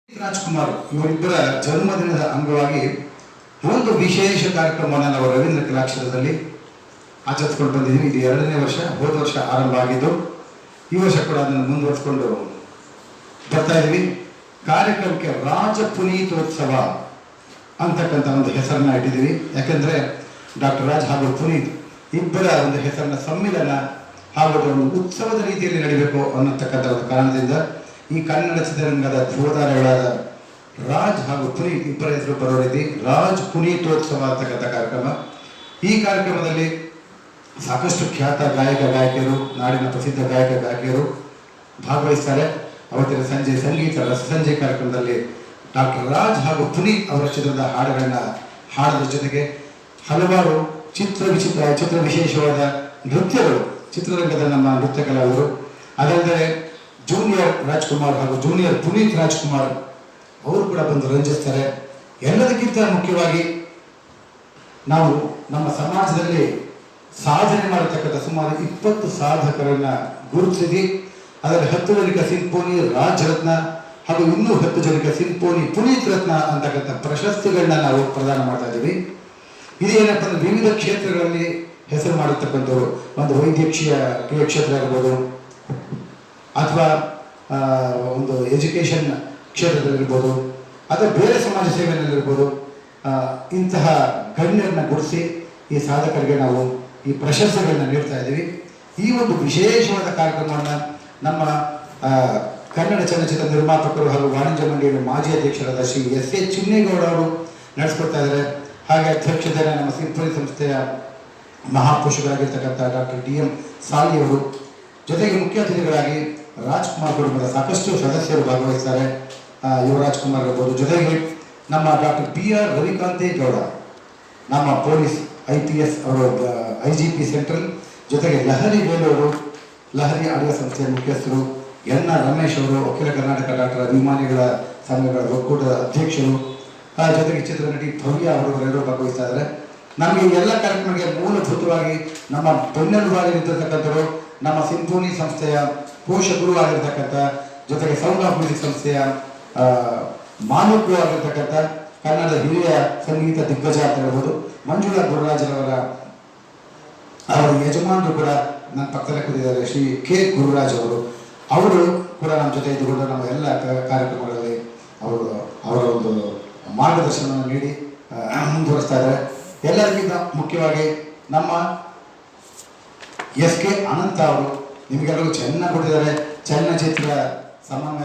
ರಾಜ್ಕುಮಾರ್ ಇವರಿಬ್ಬರ ಜನ್ಮದಿನದ ಅಂಗವಾಗಿ ಒಂದು ವಿಶೇಷ ಕಾರ್ಯಕ್ರಮವನ್ನು ನಾವು ರವೀಂದ್ರ ಕಲಾಕ್ಷೇತ್ರದಲ್ಲಿ ಆಚರಿಸ್ಕೊಂಡು ಬಂದಿದ್ದೀವಿ. ಇದು 2ನೇ ವರ್ಷ. ಹೋದ ವರ್ಷ ಆರಂಭ ಆಗಿದ್ದು, ಈ ವರ್ಷ ಕೂಡ ಅದನ್ನು ಮುಂದುವರಿಸಿಕೊಂಡು ಬರ್ತಾ ಇದ್ದೀವಿ. ಕಾರ್ಯಕ್ರಮಕ್ಕೆ ರಾಜ ಪುನೀತೋತ್ಸವ ಅಂತಕ್ಕಂಥ ಒಂದು ಹೆಸರನ್ನ ಇಟ್ಟಿದ್ದೀವಿ. ಯಾಕೆಂದರೆ ಡಾಕ್ಟರ್ ರಾಜ್ ಹಾಗೂ ಪುನೀತ್ ಇಬ್ಬರ ಒಂದು ಹೆಸರಿನ ಸಮ್ಮಿಲನ ಹಾಗೂ ಒಂದು ಉತ್ಸವದ ರೀತಿಯಲ್ಲಿ ನಡೀಬೇಕು ಅನ್ನತಕ್ಕಂಥ ಒಂದು ಕಾರಣದಿಂದ ಈ ಕನ್ನಡ ಚಿತ್ರರಂಗದ ಧ್ರುವತಾರೆಗಳಾದ ರಾಜ್ ಹಾಗೂ ಪುನೀತ್ ಇಬ್ಬರ ಹೆಸರು ಬರೋ ರೀತಿ ರಾಜ್ ಪುನೀತೋತ್ಸವ ಅಂತಕ್ಕಂಥ ಕಾರ್ಯಕ್ರಮ. ಈ ಕಾರ್ಯಕ್ರಮದಲ್ಲಿ ಸಾಕಷ್ಟು ಖ್ಯಾತ ಗಾಯಕ ಗಾಯಕಿಯರು, ನಾಡಿನ ಪ್ರಸಿದ್ಧ ಗಾಯಕ ಗಾಯಕಿಯರು ಭಾಗವಹಿಸ್ತಾರೆ. ಅವತ್ತಿನ ಸಂಜೆ ಸಂಗೀತ ರಸಸಂಜೆ ಕಾರ್ಯಕ್ರಮದಲ್ಲಿ ಡಾಕ್ಟರ್ ರಾಜ್ ಹಾಗೂ ಪುನೀತ್ ಅವರ ಚಿತ್ರದ ಹಾಡುಗಳನ್ನ ಹಾಡೋದ್ರ ಜೊತೆಗೆ ಹಲವಾರು ಚಿತ್ರ ವಿಶೇಷವಾದ ನೃತ್ಯಗಳು, ಚಿತ್ರರಂಗದ ನಮ್ಮ ನೃತ್ಯ ಕಲಾವಿದರು, ಅದಲ್ಲದೆ ಜೂನಿಯರ್ ರಾಜ್ಕುಮಾರ್ ಹಾಗೂ ಜೂನಿಯರ್ ಪುನೀತ್ ರಾಜ್ಕುಮಾರ್ ಅವರು ಕೂಡ ಬಂದು ರಂಜಿಸ್ತಾರೆ. ಎಲ್ಲದಕ್ಕಿಂತ ಮುಖ್ಯವಾಗಿ ನಾವು ನಮ್ಮ ಸಮಾಜದಲ್ಲಿ ಸಾಧನೆ ಮಾಡತಕ್ಕಂಥ ಸುಮಾರು 20 ಸಾಧಕರನ್ನ ಗುರುತಿಸಿ ಅದರ 10 ಜನಕ್ಕೆ ಸಿಂಫೋನಿ ರಾಜ್ ರತ್ನ ಹಾಗೂ ಇನ್ನೂ 10 ಜನಕ್ಕೆ ಸಿಂಫೋನಿ ಪುನೀತ್ ರತ್ನ ಅಂತಕ್ಕಂಥ ಪ್ರಶಸ್ತಿಗಳನ್ನ ನಾವು ಪ್ರದಾನ ಮಾಡ್ತಾ ಇದ್ದೀವಿ. ಇದೇನಪ್ಪ ಅಂದ್ರೆ ವಿವಿಧ ಕ್ಷೇತ್ರಗಳಲ್ಲಿ ಹೆಸರು ಮಾಡಿರ್ತಕ್ಕಂಥವ್ರು, ಒಂದು ವೈದ್ಯಕೀಯ ಕ್ಷೇತ್ರ ಇರ್ಬೋದು, ಅಥವಾ ಒಂದು ಎಜುಕೇಷನ್ ಕ್ಷೇತ್ರದಲ್ಲಿರ್ಬೋದು, ಅಥವಾ ಬೇರೆ ಸಮಾಜ ಸೇವೆಯಲ್ಲಿರ್ಬೋದು, ಇಂತಹ ಗಣ್ಯರನ್ನ ಗುರುತಿಸಿ ಈ ಸಾಧಕರಿಗೆ ನಾವು ಈ ಪ್ರಶಸ್ತಿಗಳನ್ನ ನೀಡ್ತಾ ಇದ್ದೀವಿ. ಈ ಒಂದು ವಿಶೇಷವಾದ ಕಾರ್ಯಕ್ರಮವನ್ನು ನಮ್ಮ ಕನ್ನಡ ಚಲನಚಿತ್ರ ನಿರ್ಮಾಪಕರು ಹಾಗೂ ವಾಣಿಜ್ಯ ಮಂಡಳಿಯ ಮಾಜಿ ಅಧ್ಯಕ್ಷರಾದ ಶ್ರೀ ಎಸ್.ಎ. ಚಿನ್ನೇಗೌಡ ಅವರು ನಡೆಸ್ಕೊಡ್ತಾ ಇದ್ದಾರೆ. ಹಾಗೆ ಅಧ್ಯಕ್ಷತೆಯನ್ನು ನಮ್ಮ ಸಿಂಫೋನಿ ಸಂಸ್ಥೆಯ ಮಹಾಪುರುಷರಾಗಿರ್ತಕ್ಕಂಥ ಡಾಕ್ಟರ್ ಡಿ.ಎಂ. ಸಾಲಿ ಅವರು, ಜೊತೆಗೆ ಮುಖ್ಯ ಅತಿಥಿಗಳಾಗಿ ರಾಜ್ಕುಮಾರ್ ಕುಟುಂಬದ ಸಾಕಷ್ಟು ಸದಸ್ಯರು ಭಾಗವಹಿಸ್ತಾರೆ. ಯುವರಾಜ್ ಕುಮಾರ್ ಇರ್ಬೋದು, ಜೊತೆಗೆ ನಮ್ಮ ಡಾಕ್ಟರ್ ಬಿ.ಆರ್. ರವಿಕಾಂತೇಗೌಡ, ನಮ್ಮ ಪೊಲೀಸ್ IPS ಅವರು IGP ಸೆಂಟ್ರಲ್, ಜೊತೆಗೆ ಲಹರಿ ವೇಲೂರು, ಲಹರಿ ಆಡಿಯೋ ಸಂಸ್ಥೆಯ ಮುಖ್ಯಸ್ಥರು, N.R. ರಮೇಶ್ ಅವರು, ಅಖಿಲ ಕರ್ನಾಟಕ ಡಾಕ್ಟರ್ ಅಭಿಮಾನಿಗಳ ಸಂಘಗಳ ಒಕ್ಕೂಟದ ಅಧ್ಯಕ್ಷರು, ಜೊತೆಗೆ ಚಿತ್ರನಟಿ ಭವ್ಯ ಅವರು ಎಲ್ಲರೂ ಭಾಗವಹಿಸ್ತಾ ಇದ್ದಾರೆ. ನಮಗೆ ಈ ಎಲ್ಲ ಕಾರ್ಯಕ್ರಮಕ್ಕೆ ಮೂಲಭೂತವಾಗಿ ನಮ್ಮ ಬೆನ್ನೆಲುಬಾಗಿ ನಿಂತಿರ್ತಕ್ಕಂಥವರು ನಮ್ಮ ಸಿಂಫೋನಿ ಸಂಸ್ಥೆಯ ಪೋಷಕರು ಆಗಿರ್ತಕ್ಕಂಥ, ಜೊತೆಗೆ ಸೌಂಡ್ ಆಫ್ ಮ್ಯೂಸಿಕ್ ಸಂಸ್ಥೆಯ ಮಾಲೀಕರು ಆಗಿರ್ತಕ್ಕಂಥ ಕನ್ನಡದ ಹಿರಿಯ ಸಂಗೀತ ದಿಗ್ಗಜ ಅಂತ ಹೇಳ್ಬೋದು ಮಂಜುಳಾ ಗುರುರಾಜರವರ ಯಜಮಾನರು ಕೂಡ ನನ್ನ ಪಕ್ಕದಲ್ಲೇ ಕೂತಿದ್ದಾರೆ, ಶ್ರೀ ಕೆ. ಗುರುರಾಜ್ ಅವರು ಕೂಡ ನಮ್ಮ ಜೊತೆ ಇದ್ದುಕೊಂಡು ನಮ್ಮ ಎಲ್ಲ ಕಾರ್ಯಕ್ರಮಗಳಲ್ಲಿ ಅವರ ಒಂದು ಮಾರ್ಗದರ್ಶನವನ್ನು ನೀಡಿ ಮುಂದುವರಿಸ್ತಾ ಇದ್ದಾರೆ. ಎಲ್ಲರಿಗಿಂತ ಮುಖ್ಯವಾಗಿ ನಮ್ಮ S.K. ಅನಂತ ಅವರು ನಿಮಗೆಲ್ಲರಿಗೂ ಚೆನ್ನಾಗಿ ಕೊಟ್ಟಿದ್ದಾರೆ. ಚಲನಚಿತ್ರ ಸಮನ್ವಯ